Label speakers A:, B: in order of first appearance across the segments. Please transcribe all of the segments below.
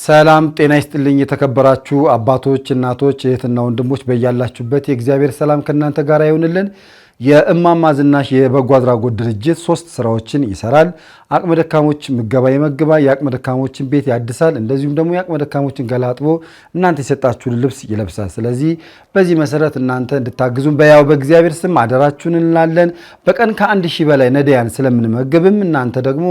A: ሰላም ጤና ይስጥልኝ የተከበራችሁ አባቶች እናቶች እህትና ወንድሞች በእያላችሁበት የእግዚአብሔር ሰላም ከእናንተ ጋር ይሁንልን። የእማማ ዝናሽ የበጎ አድራጎት ድርጅት 3 ስራዎችን ይሰራል። አቅመ ደካሞች ምገባ ይመግባል፣ የአቅመ ደካሞችን ቤት ያድሳል፣ እንደዚሁም ደግሞ የአቅመ ደካሞችን ገላጥቦ እናንተ የሰጣችሁን ልብስ ይለብሳል። ስለዚህ በዚህ መሰረት እናንተ እንድታግዙን በያው በእግዚአብሔር ስም አደራችሁን እንላለን። በቀን ከ1000 በላይ ነዳያን ስለምንመገብም እናንተ ደግሞ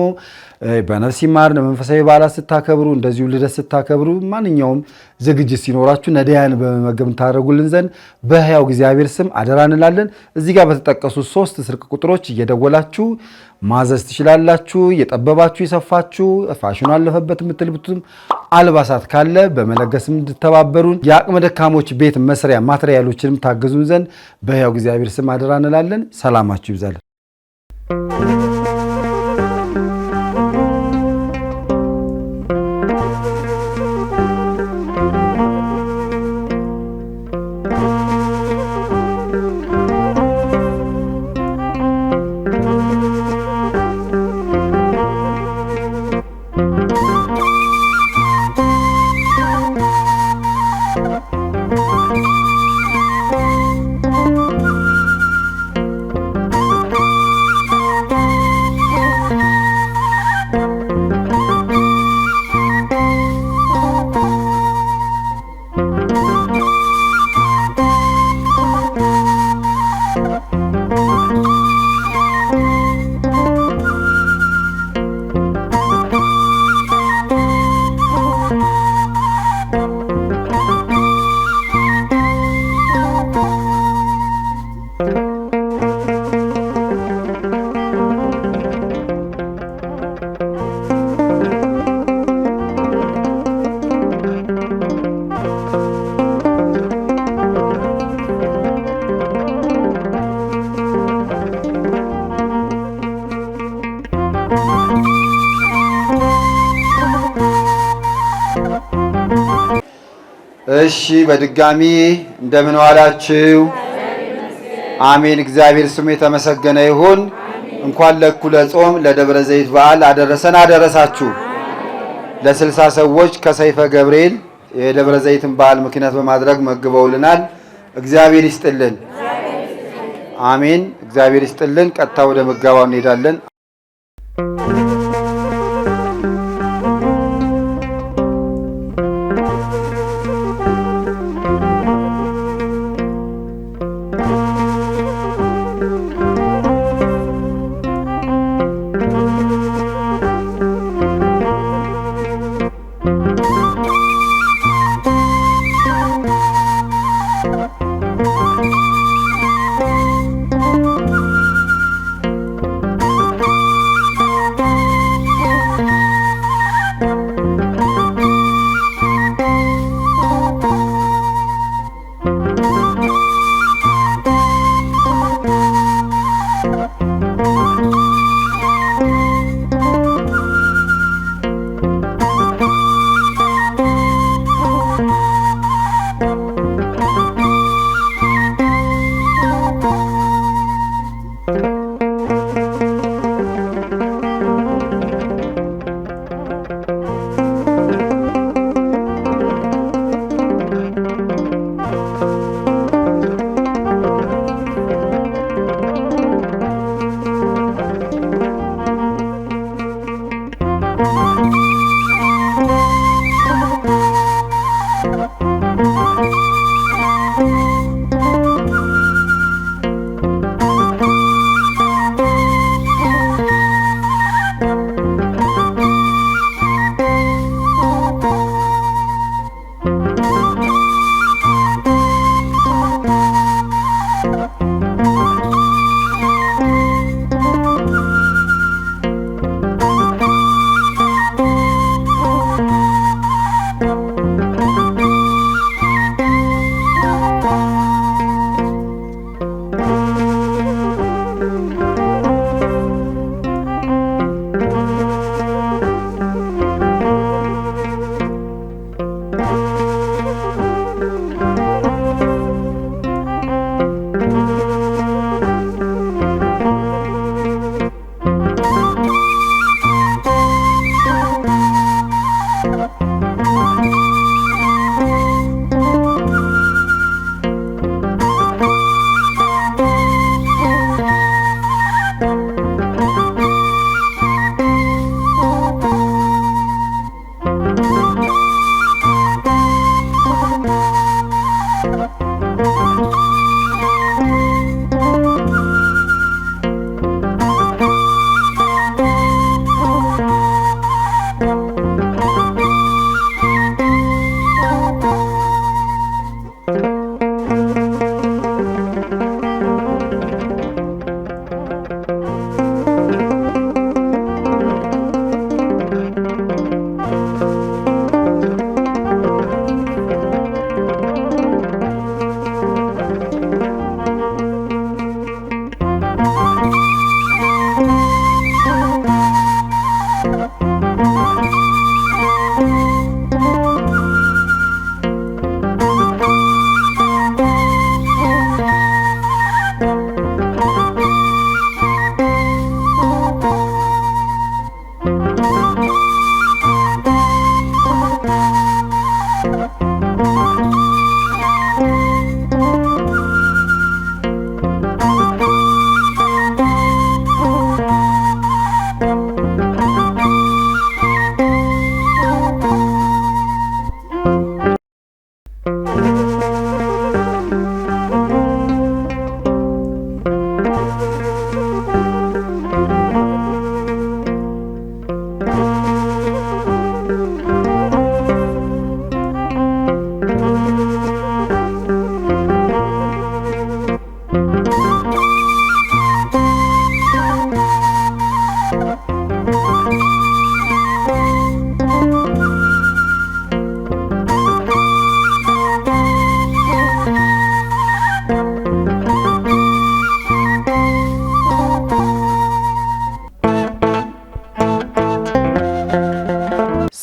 A: በነፍስ ይማር መንፈሳዊ በዓላት ስታከብሩ እንደዚሁ ልደት ስታከብሩ ማንኛውም ዝግጅት ሲኖራችሁ ነዳያን በመመገብ ታደርጉልን ዘንድ በሕያው እግዚአብሔር ስም አደራ እንላለን። እዚህ ጋር በተጠቀሱ 3 ስልክ ቁጥሮች እየደወላችሁ ማዘዝ ትችላላችሁ። እየጠበባችሁ የሰፋችሁ ፋሽኑ አለፈበት የምትልብቱም አልባሳት ካለ በመለገስም እንድተባበሩን የአቅመ ደካሞች ቤት መስሪያ ማትሪያሎችንም ታገዙን ዘንድ በሕያው እግዚአብሔር ስም አደራ እንላለን። ሰላማችሁ ይብዛል። እሺ በድጋሚ እንደምን ዋላችሁ? አሜን። እግዚአብሔር ስሙ የተመሰገነ ይሁን። እንኳን ለእኩለ ጾም ለደብረ ዘይት በዓል አደረሰን አደረሳችሁ። ለ60 ሰዎች ከሰይፈ ገብርኤል የደብረ ዘይትን በዓል ምክንያት በማድረግ መግበውልናል። እግዚአብሔር ይስጥልን። አሜን። እግዚአብሔር ይስጥልን። ቀጥታ ወደ ምገባው እንሄዳለን።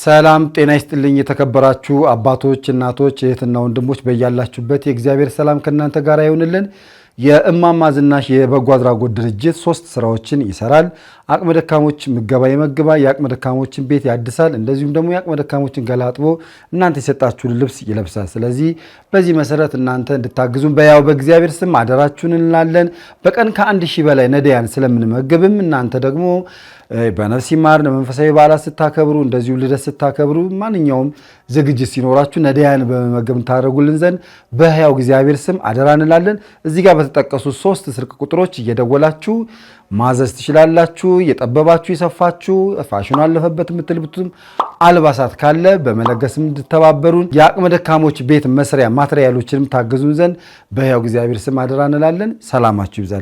A: ሰላም ጤና ይስጥልኝ። የተከበራችሁ አባቶች፣ እናቶች፣ እህትና ወንድሞች በያላችሁበት የእግዚአብሔር ሰላም ከእናንተ ጋር ይሁንልን። የእማማ ዝናሽ የበጎ አድራጎት ድርጅት 3 ስራዎችን ይሰራል። አቅመ ደካሞች ምገባ ይመግባል፣ የአቅመ ደካሞችን ቤት ያድሳል፣ እንደዚሁም ደግሞ የአቅመ ደካሞችን ገላጥቦ እናንተ የሰጣችሁን ልብስ ይለብሳል። ስለዚህ በዚህ መሰረት እናንተ እንድታግዙን በእግዚአብሔር ስም አደራችሁን እንላለን። በቀን ከ1000 በላይ ነዳያን ስለምንመገብም እናንተ ደግሞ በነፍስ ይማር መንፈሳዊ በዓላት ስታከብሩ፣ እንደዚሁ ልደት ስታከብሩ፣ ማንኛውም ዝግጅት ሲኖራችሁ ነዳያን በመመገብ ታደርጉልን ዘንድ በሕያው እግዚአብሔር ስም አደራ እንላለን። እዚህ ጋር በተጠቀሱት 3 ስልክ ቁጥሮች እየደወላችሁ ማዘዝ ትችላላችሁ። የጠበባችሁ የሰፋችሁ ፋሽኑ አለፈበት የምትልብቱም አልባሳት ካለ በመለገስም እንድተባበሩን የአቅመ ደካሞች ቤት መስሪያ ማትሪያሎችንም ታግዙን ዘንድ በሕያው እግዚአብሔር ስም አደራ እንላለን። ሰላማችሁ ይብዛል።